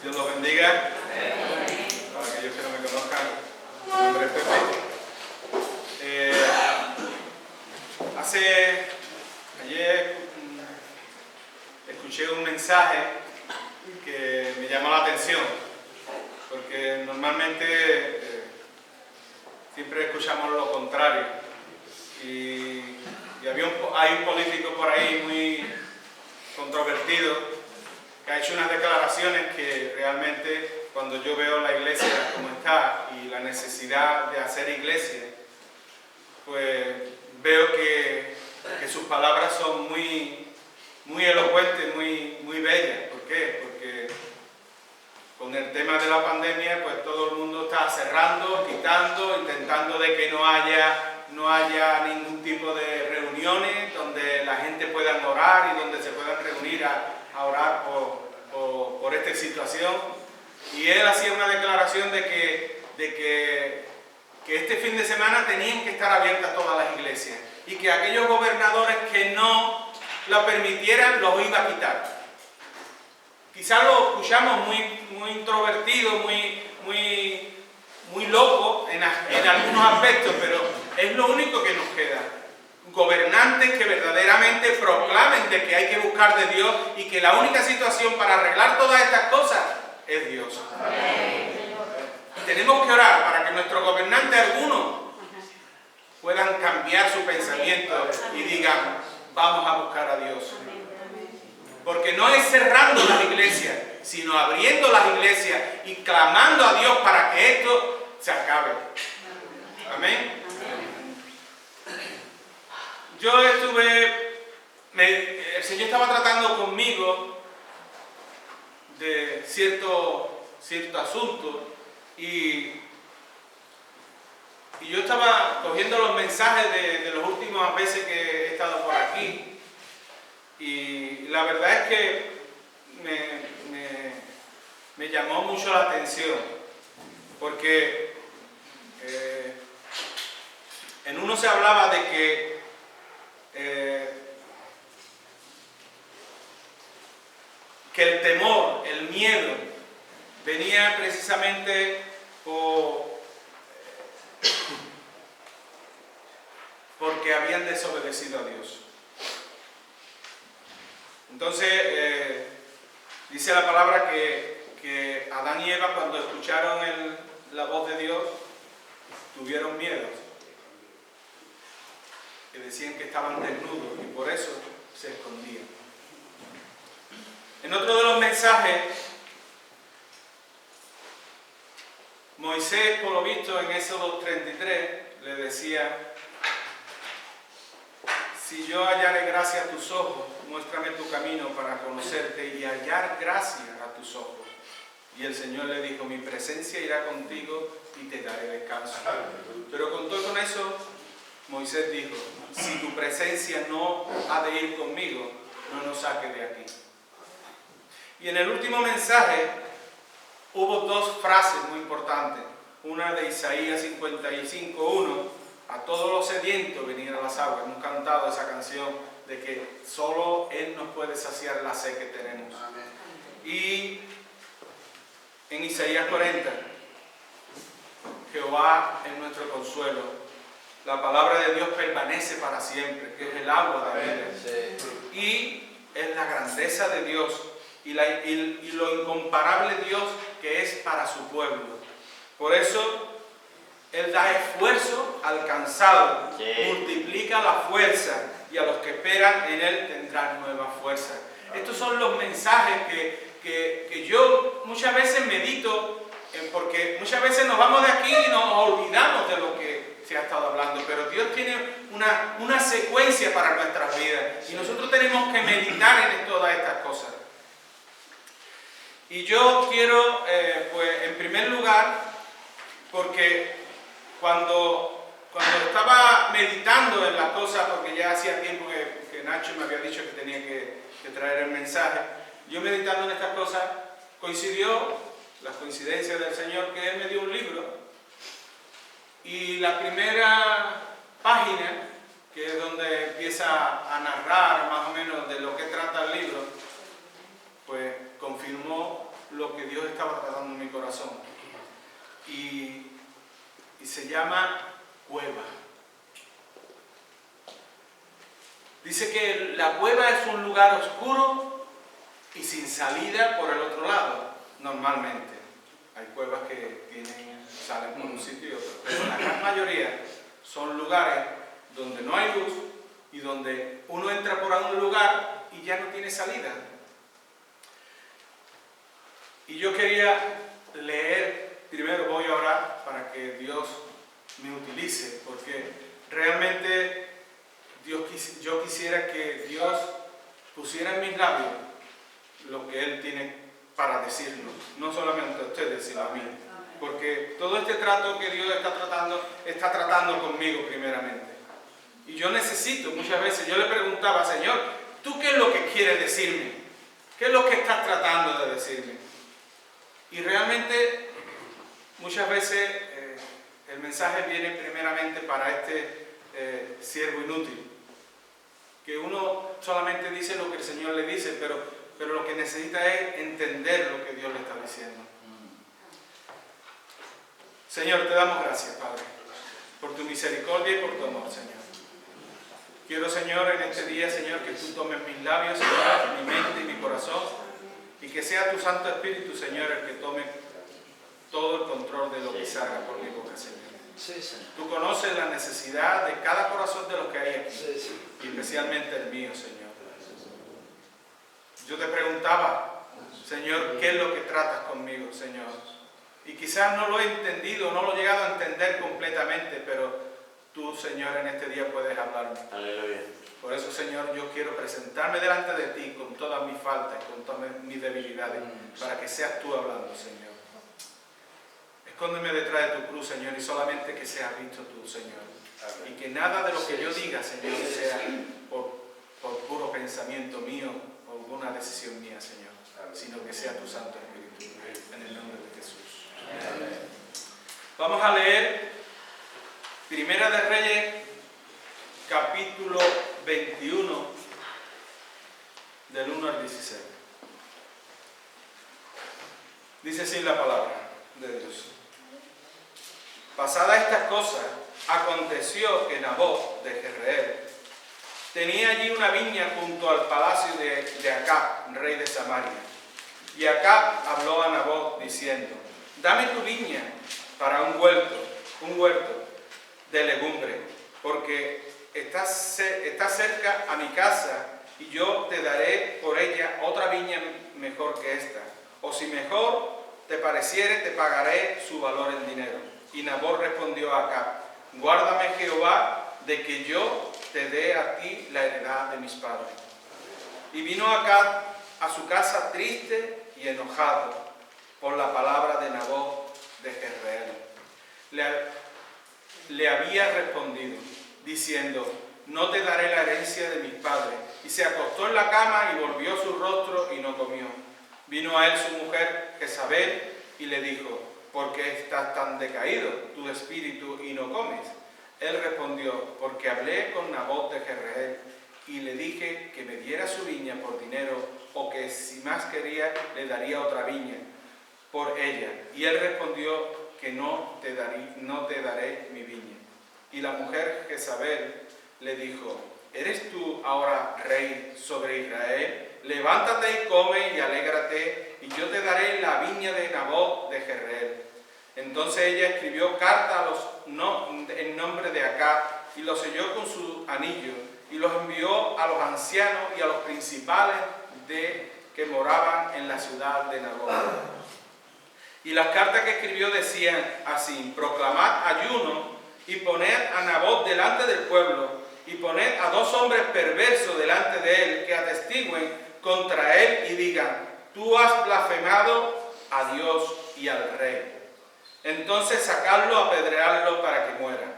Dios los bendiga. Para aquellos que no me conozcan, mi nombre es Pepe. Ayer escuché un mensaje que me llamó la atención, porque normalmente siempre escuchamos lo contrario. Y hay un político por ahí muy controvertido que ha hecho unas declaraciones que realmente, cuando yo veo la iglesia como está y la necesidad de hacer iglesia, pues veo que sus palabras son muy elocuentes, muy bellas. ¿Por qué? Porque con el tema de la pandemia, pues todo el mundo está cerrando, quitando, intentando de que no haya ningún tipo de reuniones donde la gente pueda orar y donde se puedan reunir a orar por esta situación. Y él hacía una declaración de que este fin de semana tenían que estar abiertas todas las iglesias y que aquellos gobernadores que no la permitieran los iba a quitar. Quizás lo escuchamos muy introvertido, muy loco en algunos aspectos, pero es lo único que nos queda. Gobernantes que verdaderamente proclamen de que hay que buscar de Dios y que la única situación para arreglar todas estas cosas es Dios. Y tenemos que orar para que nuestros gobernantes, algunos, puedan cambiar su pensamiento y digan, vamos a buscar a Dios. Porque no es cerrando las iglesias, sino abriendo las iglesias y clamando a Dios para que esto se acabe. Amén. El Señor estaba tratando conmigo de cierto asunto y yo estaba cogiendo los mensajes de las últimas veces que he estado por aquí y la verdad es que me llamó mucho la atención porque en uno se hablaba de que el temor, el miedo, venía precisamente porque habían desobedecido a Dios. Entonces, dice la palabra que Adán y Eva, cuando escucharon la voz de Dios, tuvieron miedo. Que decían que estaban desnudos y por eso se escondían. En otro de los mensajes, Moisés, por lo visto en Éxodo 33, le decía: si yo hallare gracia a tus ojos, muéstrame tu camino para conocerte y hallar gracia a tus ojos. Y el Señor le dijo: mi presencia irá contigo y te daré descanso. Pero con todo con eso, Moisés dijo: si tu presencia no ha de ir conmigo, no nos saques de aquí. Y en el último mensaje hubo dos frases muy importantes. Una de Isaías 55:1, a todos los sedientos venir a las aguas. Hemos cantado esa canción de que solo Él nos puede saciar la sed que tenemos. Amén. Y en Isaías 40, Jehová es nuestro consuelo. La palabra de Dios permanece para siempre, que es el agua de vida. Sí. Y es la grandeza de Dios y lo incomparable Dios que es para su pueblo. Por eso Él da esfuerzo al cansado, sí, multiplica la fuerza y a los que esperan en Él tendrán nueva fuerza. Estos son los mensajes que yo muchas veces medito, porque muchas veces nos vamos de aquí y nos olvidamos de lo que se ha estado hablando, pero Dios tiene una secuencia para nuestras vidas y nosotros tenemos que meditar en todas estas cosas. Y yo quiero, pues en primer lugar, porque cuando estaba meditando en las cosas, porque ya hacía tiempo que Nacho me había dicho que tenía que traer el mensaje, yo meditando en estas cosas, coincidió las coincidencias del Señor que Él me dio un libro. Y la primera página, que es donde empieza a narrar más o menos de lo que trata el libro, pues confirmó lo que Dios estaba tratando en mi corazón. Y se llama cueva. Dice que la cueva es un lugar oscuro y sin salida por el otro lado, normalmente. Hay cuevas que salen por un sitio y otro, pero la gran mayoría son lugares donde no hay luz y donde uno entra por un lugar y ya no tiene salida. Y yo quería leer, primero voy a orar para que Dios me utilice, porque realmente yo quisiera que Dios pusiera en mis labios lo que Él tiene para decirnos, no solamente a ustedes, sino a mí. Porque todo este trato que Dios está tratando conmigo primeramente. Y yo necesito, muchas veces, yo le preguntaba, Señor, ¿tú qué es lo que quieres decirme? ¿Qué es lo que estás tratando de decirme? Y realmente, muchas veces, el mensaje viene primeramente para este siervo inútil. Que uno solamente dice lo que el Señor le dice, pero lo que necesita es entender lo que Dios le está diciendo. Señor, te damos gracias, Padre, por tu misericordia y por tu amor, Señor. Quiero, Señor, en este día, Señor, que tú tomes mis labios, Señor, mi mente y mi corazón, y que sea tu Santo Espíritu, Señor, el que tome todo el control de lo que salga por mi boca, Señor. Sí, Señor. Tú conoces la necesidad de cada corazón de los que hay aquí, Sí. y especialmente el mío, Señor. Yo te preguntaba, Señor, ¿qué es lo que tratas conmigo, Señor? Y quizás no lo he entendido, no lo he llegado a entender completamente, pero tú, Señor, en este día puedes hablarme. Aleluya. Por eso, Señor, yo quiero presentarme delante de ti con todas mis faltas, con todas mis debilidades, para que seas tú hablando, Señor. Escóndeme detrás de tu cruz, Señor, y solamente que seas visto tú, Señor. Y que nada de lo que yo diga, Señor, sea por puro pensamiento mío o alguna decisión mía, Señor, sino que sea tu Santo Espíritu, en el nombre de Jesús. Amén. Vamos a leer Primera de Reyes, capítulo 21, del 1 al 16. Dice así la palabra de Dios. Pasadas estas cosas, aconteció que Nabot de Jezreel tenía allí una viña junto al palacio de Acab, rey de Samaria. Y Acab habló a Nabot diciendo: dame tu viña para un huerto de legumbre, porque está cerca a mi casa, y yo te daré por ella otra viña mejor que esta. O si mejor te pareciere, te pagaré su valor en dinero. Y Nabot respondió a Acab: guárdame Jehová de que yo te dé a ti la heredad de mis padres. Y vino Acab a su casa triste y enojado por la palabra de Nabot de Jezreel. Le había respondido, diciendo: no te daré la herencia de mis padres. Y se acostó en la cama y volvió su rostro y no comió. Vino a él su mujer Jezabel y le dijo: ¿por qué estás tan decaído tu espíritu y no comes? Él respondió: porque hablé con Nabot de Jezreel y le dije que me diera su viña por dinero, o que si más quería le daría otra viña por ella. Y él respondió que no te daré mi viña. Y la mujer Jezabel le dijo: ¿eres tú ahora rey sobre Israel? Levántate y come y alégrate, y yo te daré la viña de Nabot de Jezreel. Entonces ella escribió carta en nombre de Acab y lo selló con su anillo, y los envió a los ancianos y a los principales que moraban en la ciudad de Nabot. Y las cartas que escribió decían así: proclamad ayuno y poned a Nabot delante del pueblo, y poned a 2 hombres perversos delante de él, que atestiguen contra él y digan: tú has blasfemado a Dios y al rey. Entonces sacadlo, apedreadlo para que muera.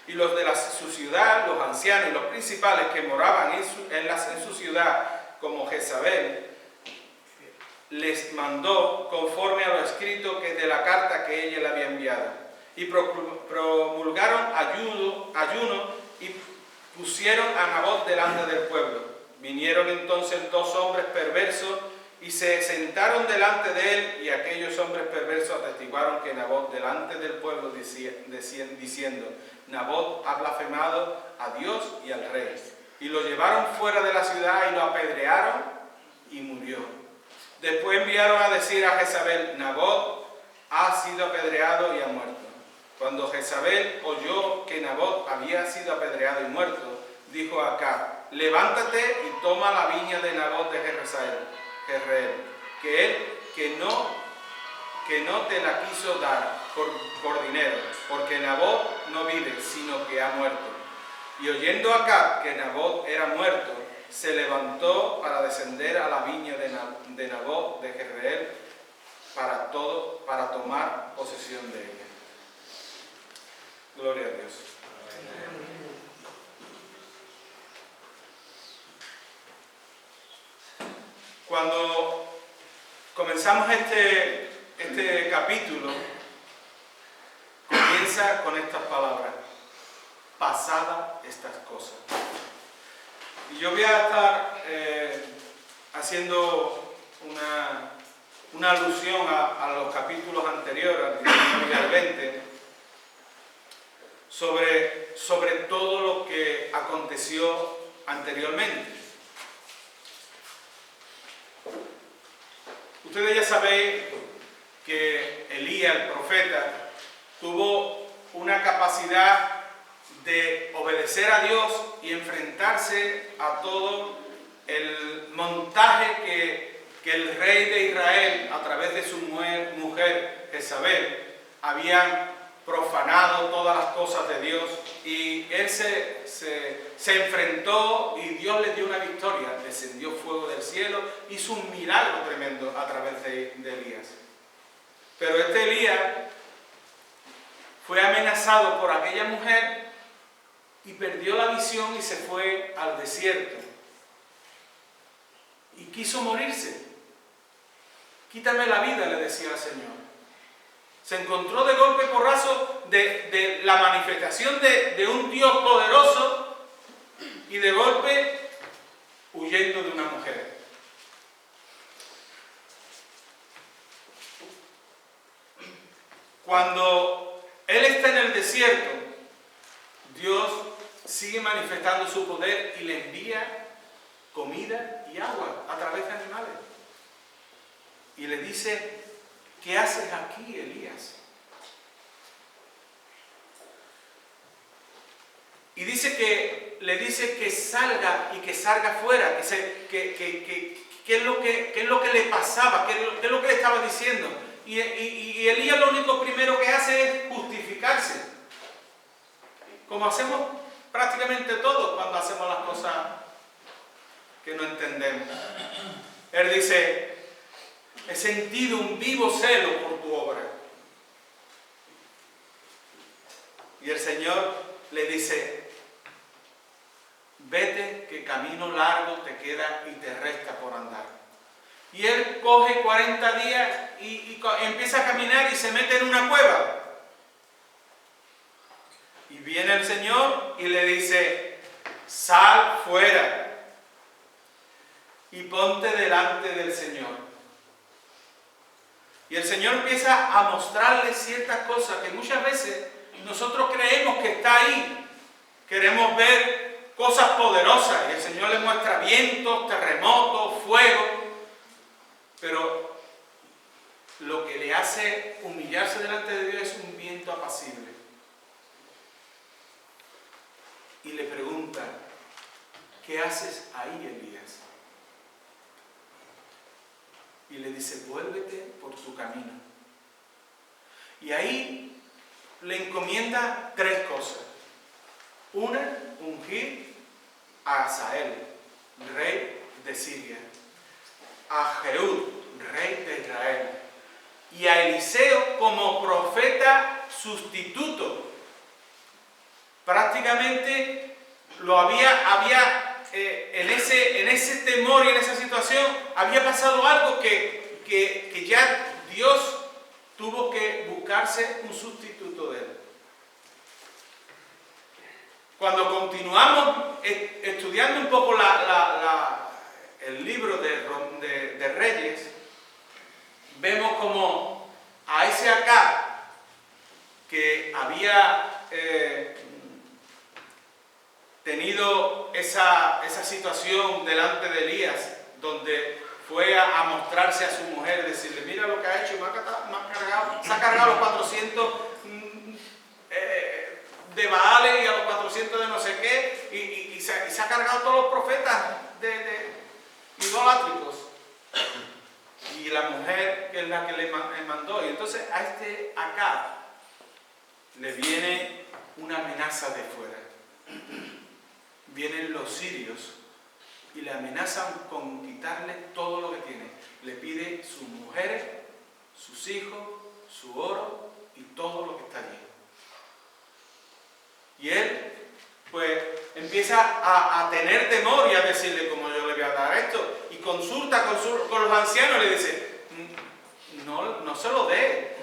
Y los de su ciudad, los ancianos y los principales que moraban en su ciudad, como Jezabel, les mandó conforme a lo escrito que de la carta que ella le había enviado. Y promulgaron ayuno y pusieron a Nabot delante del pueblo. Vinieron entonces 2 hombres perversos y se sentaron delante de él, y aquellos hombres perversos atestiguaron que Nabot delante del pueblo diciendo: Nabot ha blasfemado a Dios y al rey. Y lo llevaron fuera de la ciudad y lo apedrearon y murió. Después enviaron a decir a Jezabel: Nabot ha sido apedreado y ha muerto. Cuando Jezabel oyó que Nabot había sido apedreado y muerto, dijo a Acab: levántate y toma la viña de Nabot de Jezreel, que no te la quiso dar por dinero, porque Nabot no vive, sino que ha muerto. Y oyendo Acab que Nabot era muerto, se levantó para descender a la viña de Nabot de Jezreel para tomar posesión de ella. Gloria a Dios. Cuando comenzamos este capítulo, comienza con estas palabras: pasadas estas cosas. Y yo voy a estar haciendo una alusión a los capítulos anteriores, al 19 y al 20, sobre todo lo que aconteció anteriormente. Ustedes ya sabéis que Elías, el profeta, tuvo una capacidad de obedecer a Dios y enfrentarse a todo el montaje que el rey de Israel, a través de su mujer Jezabel, habían profanado todas las cosas de Dios, y él se enfrentó y Dios le dio una victoria. Descendió fuego del cielo, hizo un milagro tremendo a través de Elías. Pero este Elías fue amenazado por aquella mujer y perdió la visión y se fue al desierto y quiso morirse. Quítame la vida, le decía al Señor. Se encontró de golpe y porrazo de la manifestación de un Dios poderoso, y de golpe huyendo de una mujer. Cuando él está en el desierto, Dios sigue manifestando su poder y le envía comida y agua a través de animales. Y le dice: ¿qué haces aquí, Elías? Y le dice que salga y que salga fuera, qué es lo que le pasaba, qué es lo que le estaba diciendo. Y Elías lo único primero que hace es justificarse, como hacemos prácticamente todos cuando hacemos las cosas que no entendemos. Él dice: he sentido un vivo celo por tu obra. Y el Señor le dice: vete, que camino largo te queda y te resta por andar. Y él coge 40 días y empieza a caminar y se mete en una cueva. Y viene el Señor y le dice: sal fuera y ponte delante del Señor. Y el Señor empieza a mostrarle ciertas cosas que muchas veces nosotros creemos que está ahí. Queremos ver cosas poderosas y el Señor le muestra vientos, terremotos, fuego. Pero lo que le hace humillarse delante de Dios es un viento apacible. Y le pregunta: ¿qué haces ahí, Elías? Y le dice: vuélvete por tu camino. Y ahí le encomienda 3 cosas. Una, ungir a Hazael, rey de Siria, a Jehud, rey de Israel, y a Eliseo como profeta sustituto. Prácticamente lo había en ese temor y en esa situación había pasado algo que ya Dios tuvo que buscarse un sustituto de él. Cuando continuamos estudiando un poco el libro de Reyes, vemos como a ese Acab, que había tenido esa situación delante de Elías, donde fue a mostrarse a su mujer, decirle, mira lo que ha hecho, se ha cargado los 400 de Baales y a los 400 de no sé qué, y se ha cargado todos los profetas de idolátricos. Y la mujer que es la que le mandó. Y entonces a este Acab le viene una amenaza de fuera. Vienen los sirios y le amenazan con quitarle todo lo que tiene. Le pide sus mujeres, sus hijos, su oro y todo lo que está allí. Y él, pues, empieza a tener temor y a decirle, ¿cómo yo le voy a dar esto? Y consulta con los ancianos y le dice, no se lo dé.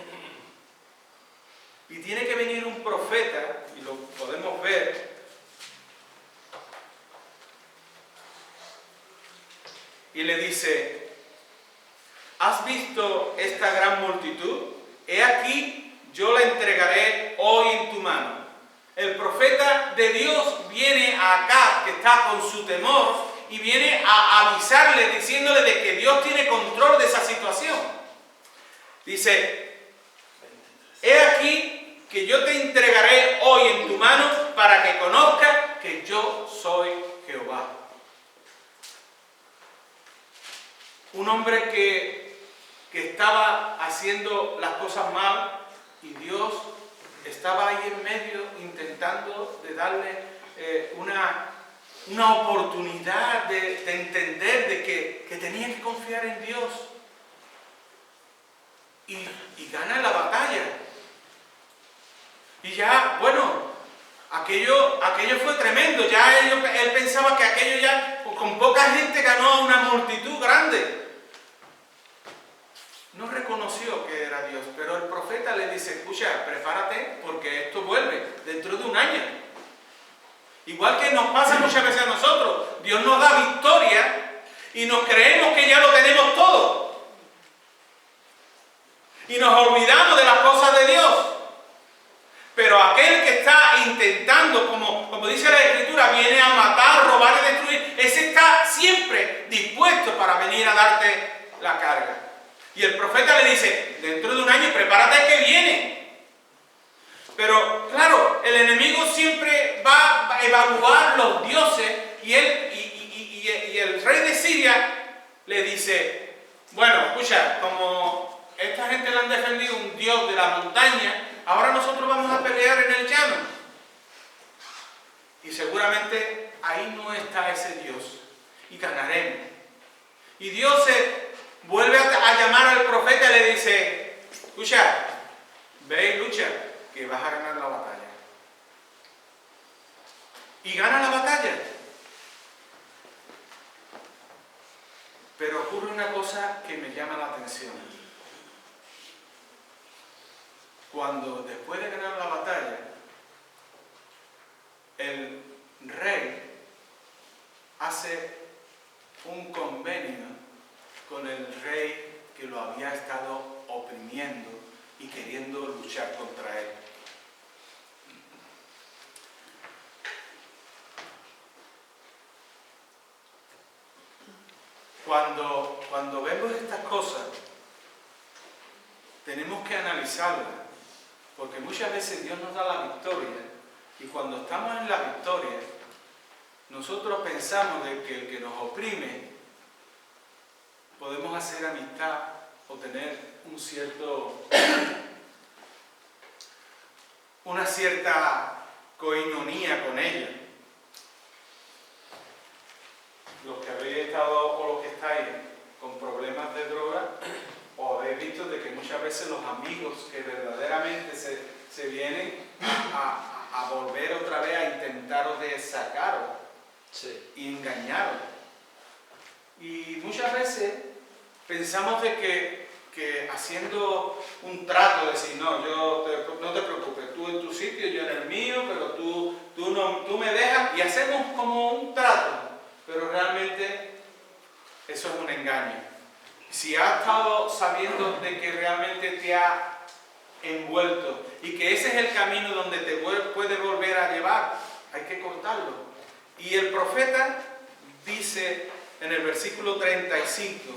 Y tiene que venir un profeta, y lo podemos ver, y le dice, ¿has visto esta gran multitud? He aquí, yo la entregaré hoy en tu mano. El profeta de Dios viene a Acab, que está con su temor, y viene a avisarle, diciéndole de que Dios tiene control de esa situación. Dice, he aquí que yo te entregaré hoy en tu mano para que conozcas que yo soy Jehová. Un hombre que estaba haciendo las cosas mal y Dios estaba ahí en medio intentando de darle una oportunidad de entender de que tenía que confiar en Dios. Y gana la batalla. Y ya, bueno, aquello fue tremendo. Ya él pensaba que aquello ya, pues, con poca gente ganó a una multitud grande. No reconoció que era Dios, pero el profeta le dice, escucha, prepárate porque esto vuelve dentro de un año. Igual que nos pasa muchas veces a nosotros, Dios nos da victoria y nos creemos que ya lo tenemos todo. Y nos olvidamos de las cosas de Dios. Pero aquel que está intentando, como dice la Escritura, viene a matar, robar y destruir, ese está siempre dispuesto para venir a darte la carga. Y el profeta le dice, dentro de un año prepárate que viene. Pero claro, el enemigo siempre va a evaluar los dioses y el rey de Siria le dice, bueno, escucha, como esta gente le han defendido un dios de la montaña, ahora nosotros vamos a pelear en el llano. Y seguramente ahí no está ese Dios. Y ganaremos. Y Dios vuelve a llamar al profeta y le dice, escucha, ve y lucha, que vas a ganar la batalla. Y gana la batalla. Pero ocurre una cosa que me llama la atención. Cuando después de ganar la batalla, el rey hace un convenio con el rey que lo había estado oprimiendo y queriendo luchar contra él. Cuando vemos estas cosas, tenemos que analizarlas, porque muchas veces Dios nos da la victoria, y cuando estamos en la victoria, nosotros pensamos de que el que nos oprime, podemos hacer amistad o tener una cierta coinonía con ella. Los que habéis estado o los que estáis con problemas de droga, os habéis visto de que muchas veces los amigos que verdaderamente se vienen a volver otra vez a intentaros de sacaros, sí, y engañaros. Y muchas veces pensamos de que haciendo un trato, decir, no te preocupes, tú en tu sitio, yo en el mío, pero tú me dejas, y hacemos como un trato, pero realmente eso es un engaño. Si has estado sabiendo de que realmente te ha envuelto y que ese es el camino donde te puede volver a llevar, hay que cortarlo. Y el profeta dice en el versículo 35,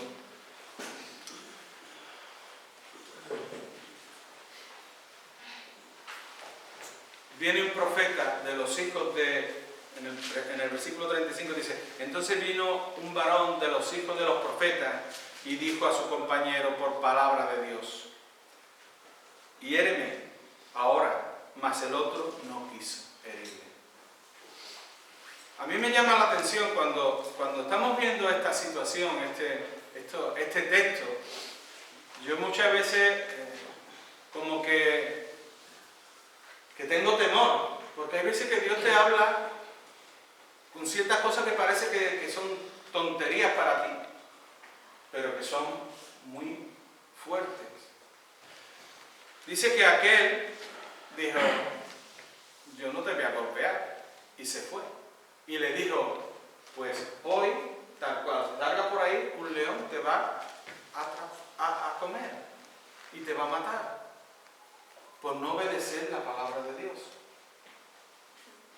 viene un profeta de los hijos de, en el versículo 35 dice, entonces vino un varón de los hijos de los profetas y dijo a su compañero por palabra de Dios, hiéreme ahora, mas el otro no quiso herirle. A mí me llama la atención cuando estamos viendo esta situación, este texto, yo muchas veces como que tengo temor, porque hay veces que Dios te habla con ciertas cosas que parece que son tonterías para ti, pero que son muy fuertes. Dice que aquel dijo, yo no te voy a golpear, y se fue. Y le dijo, pues hoy, tal cual, larga por ahí, un león te va a comer y te va a matar por no obedecer la palabra de Dios.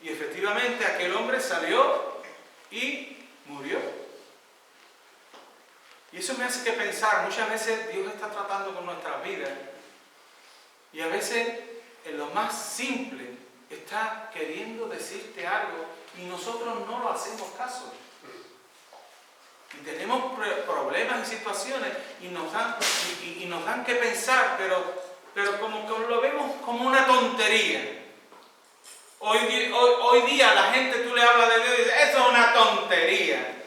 Y efectivamente aquel hombre salió y murió. Y eso me hace que pensar, muchas veces Dios está tratando con nuestras vidas y a veces en lo más simple está queriendo decirte algo y nosotros no lo hacemos caso. Y tenemos problemas y situaciones y nos dan que pensar, pero como que lo vemos como una tontería. Hoy día la gente, tú le hablas de Dios y dices, eso es una tontería.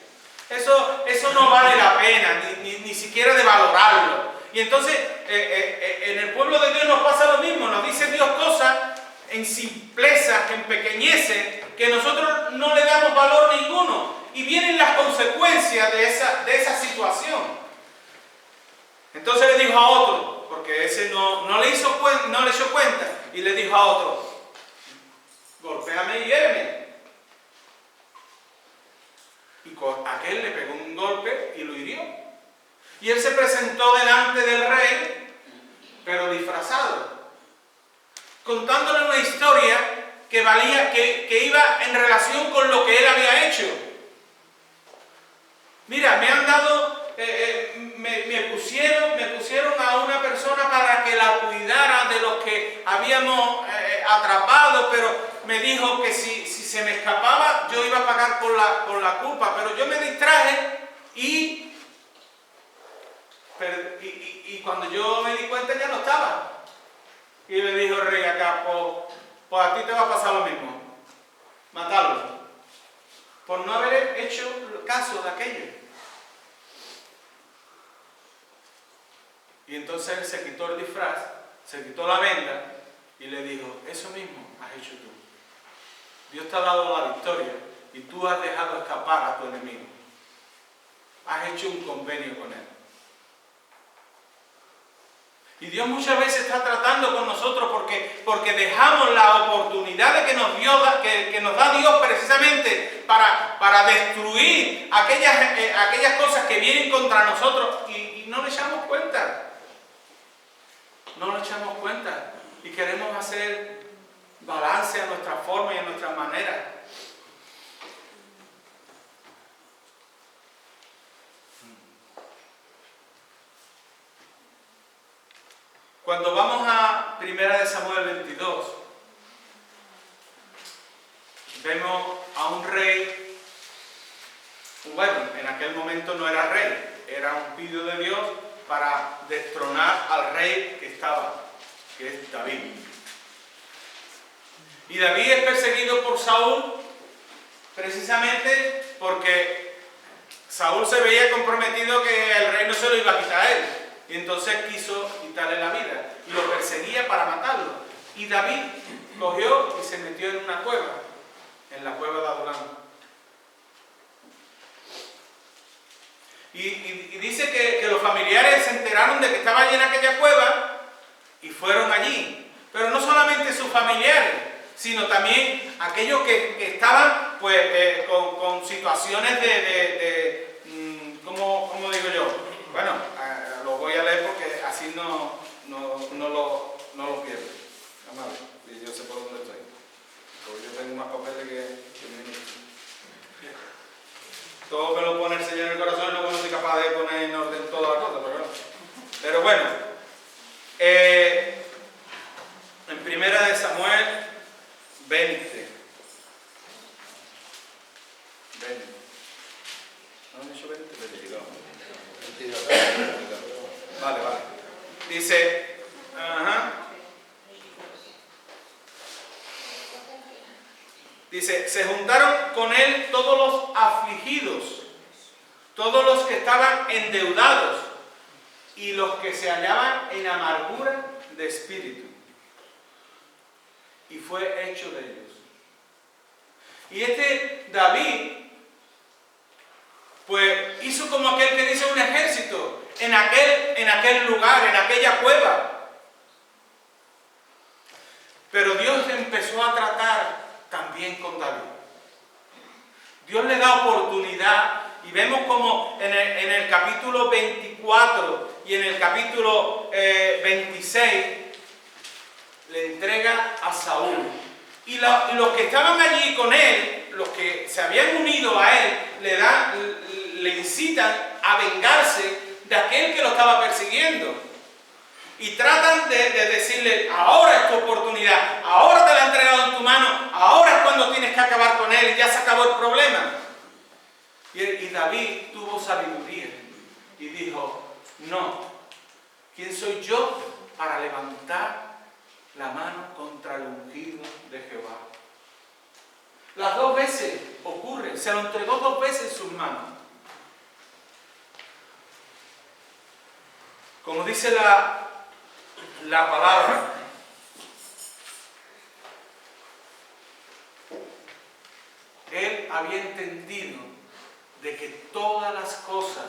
Eso no vale la pena, ni siquiera de valorarlo. Y entonces en el pueblo de Dios nos pasa lo mismo, nos dice Dios cosas en simplezas, en pequeñeces, que nosotros no le damos valor ninguno. Y vienen las consecuencias de esa situación. Entonces le dijo a otro, porque ese no le echó cuenta, y le dijo a otro, golpéame y hiéreme. Y aquel le pegó un golpe y lo hirió. Y él se presentó delante del rey, pero disfrazado, contándole una historia que iba en relación con lo que él había hecho. Mira, me han dado, me pusieron a una persona para que la cuidara de los que habíamos atrapado, pero me dijo que si se me escapaba yo iba a pagar por la culpa, pero yo me distraje y cuando yo me di cuenta ya no estaba. Y le dijo el rey acá, pues a ti te va a pasar lo mismo, matarlo, por no haber hecho caso de aquello. Y entonces él se quitó el disfraz, se quitó la venda y le dijo, eso mismo has hecho tú. Dios te ha dado la victoria y tú has dejado escapar a tu enemigo. Has hecho un convenio con él. Y Dios muchas veces está tratando con nosotros porque dejamos la oportunidad que nos da Dios precisamente para destruir aquellas cosas que vienen contra nosotros y no le echamos cuenta. No le echamos cuenta y queremos hacer balance a nuestra forma y a nuestra manera. Cuando vamos a 1 Samuel 22, vemos a un rey, bueno, en aquel momento no era rey, era un pedido de Dios para destronar al rey que estaba, que es David. Y David es perseguido por Saúl precisamente porque Saúl se veía comprometido que el reino se lo iba a quitar a él. Y entonces quiso quitarle la vida y lo perseguía para matarlo. Y David cogió y se metió en una cueva, en la cueva de Adulán. Y dice que los familiares se enteraron de que estaba allí en aquella cueva y fueron allí. Pero no solamente sus familiares, sino también aquellos que estaban pues, con situaciones como digo yo, bueno, lo voy a leer porque así no lo pierdo. Vamos a ver, y yo sé por dónde estoy. Porque yo tengo más papeles que mi ministro. Todo me lo pone el Señor en el corazón y luego no soy capaz de poner en orden todas las cosas, pero bueno. En Primera de Samuel 20. ¿No han dicho 20? 22. Vale. Dice, dice, se juntaron con él todos los afligidos, todos los que estaban endeudados y los que se hallaban en amargura de espíritu. Y fue hecho de ellos. Y este David, pues hizo como aquel que dice un ejército en aquel lugar, en aquella cueva. Pero Dios empezó a tratar también con David. Dios le da oportunidad y vemos como en el capítulo 24 y en el capítulo 26 le entrega a Saúl. Y los que estaban allí con él, los que se habían unido a él, le incitan a vengarse de aquel que lo estaba persiguiendo. Y tratan de decirle, ahora es tu oportunidad, ahora te la ha entregado en tu mano, ahora es cuando tienes que acabar con él y ya se acabó el problema. Y David tuvo sabiduría y dijo, no, ¿quién soy yo para levantar la mano contra el ungido de Jehová? Las dos veces ocurre, se lo entregó dos veces en sus manos. Como dice la palabra, él había entendido de que todas las cosas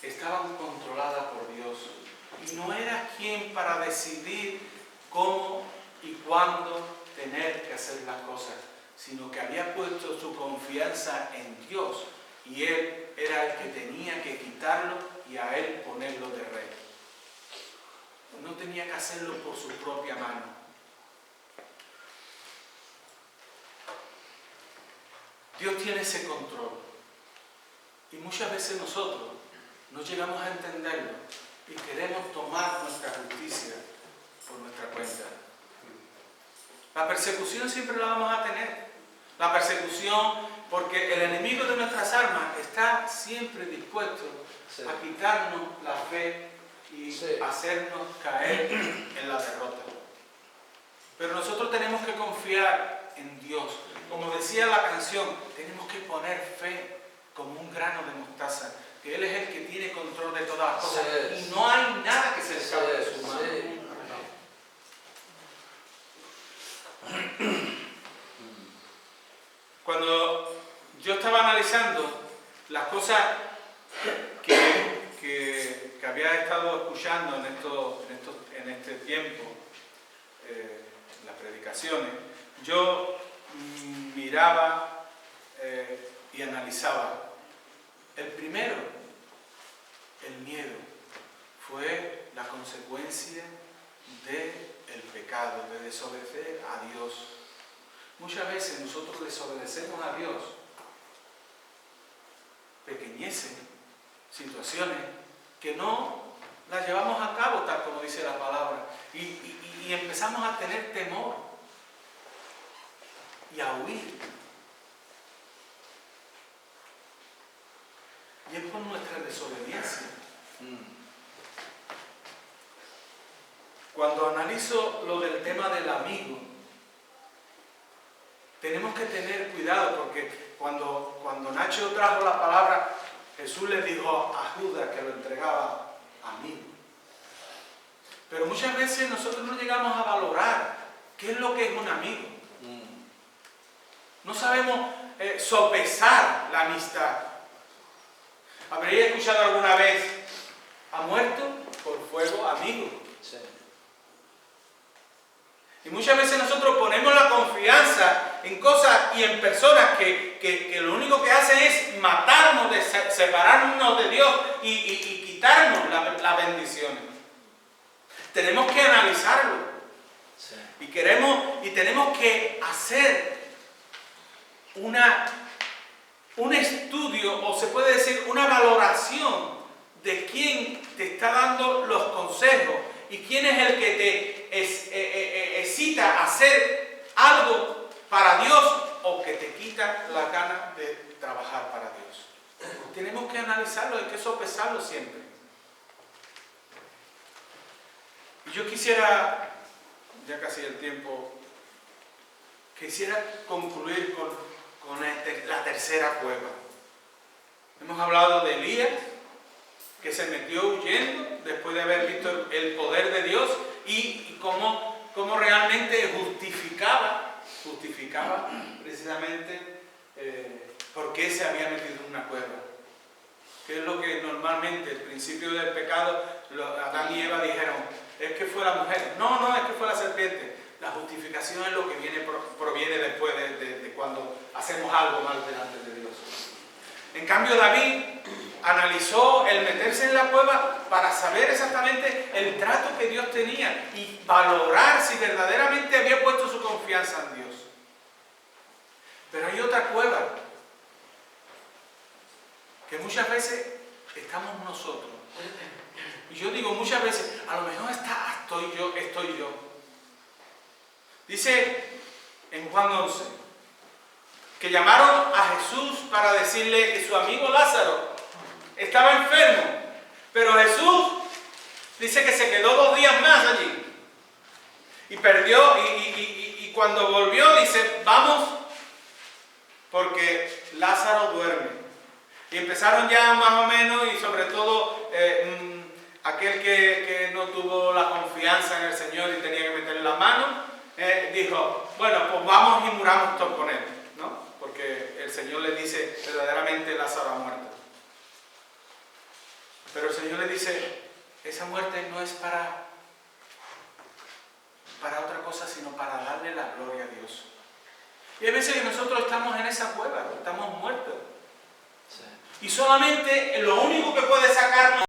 estaban controladas por Dios y no era quien para decidir cómo y cuándo tener que hacer las cosas, sino que había puesto su confianza en Dios y él era el que tenía que quitarlo y a él ponerlo de rey. No tenía que hacerlo por su propia mano. Dios tiene ese control. Y muchas veces nosotros no llegamos a entenderlo y queremos tomar nuestra justicia por nuestra cuenta. La persecución siempre la vamos a tener. La persecución, porque el enemigo de nuestras almas está siempre dispuesto a quitarnos la fe y hacernos caer en la derrota. Pero nosotros tenemos que confiar en Dios. Como decía la canción, tenemos que poner fe como un grano de mostaza, que Él es el que tiene control de todas las cosas y no hay nada que se escape de su mano. Cuando yo estaba analizando las cosas que había estado escuchando en este tiempo, en las predicaciones, yo miraba y analizaba. El primero, el miedo, fue la consecuencia del pecado, de desobedecer a Dios. Muchas veces nosotros desobedecemos a Dios, pequeñeces, situaciones que no las llevamos a cabo tal como dice la palabra y empezamos a tener temor y a huir. Y es por nuestra desobediencia. Cuando analizo lo del tema del amigo, tenemos que tener cuidado porque cuando Nacho trajo la palabra, Jesús le dijo a Judas que lo entregaba amigo. Pero muchas veces nosotros no llegamos a valorar qué es lo que es un amigo. No sabemos sopesar la amistad. ¿Habréis escuchado alguna vez, ha muerto por fuego amigo? Sí. Y muchas veces nosotros ponemos la confianza en cosas y en personas que lo único que hacen es matarnos, separarnos de Dios y quitarnos las bendiciones. Tenemos que analizarlo. Sí. Y tenemos que hacer un estudio, o se puede decir una valoración de quién te está dando los consejos y quién es el que te excita a hacer algo para Dios o que te quita la gana de trabajar para Dios. Tenemos que analizarlo, hay que sopesarlo siempre. Y yo quisiera, ya casi el tiempo, quisiera concluir con la tercera cueva. Hemos hablado de Elías, que se metió huyendo después de haber visto el poder de Dios y cómo realmente justificaba precisamente por qué se había metido en una cueva. Que es lo que normalmente, el principio del pecado, Adán y Eva dijeron, es que fue la mujer. No, es que fue la serpiente. La justificación es lo que proviene después de cuando hacemos algo mal delante de Dios. En cambio, David analizó el meterse en la cueva para saber exactamente el trato que Dios tenía y valorar si verdaderamente había puesto su confianza en Dios. Pero hay otra cueva que muchas veces estamos nosotros. Y yo digo muchas veces, a lo mejor estoy yo. Dice en Juan 11, que llamaron a Jesús para decirle que su amigo Lázaro estaba enfermo. Pero Jesús dice que se quedó 2 días más allí. Y y cuando volvió dice, vamos, porque Lázaro duerme. Y empezaron ya más o menos, y sobre todo aquel que no tuvo la confianza en el Señor y tenía que meterle la mano, dijo, bueno, pues vamos y muramos todos con él, ¿no? Porque el Señor le dice, verdaderamente Lázaro ha muerto. Pero el Señor le dice, esa muerte no es para otra cosa, sino para darle la gloria a Dios. Y hay veces que nosotros estamos en esa cueva, estamos muertos. Sí. Y solamente lo único que puede sacarnos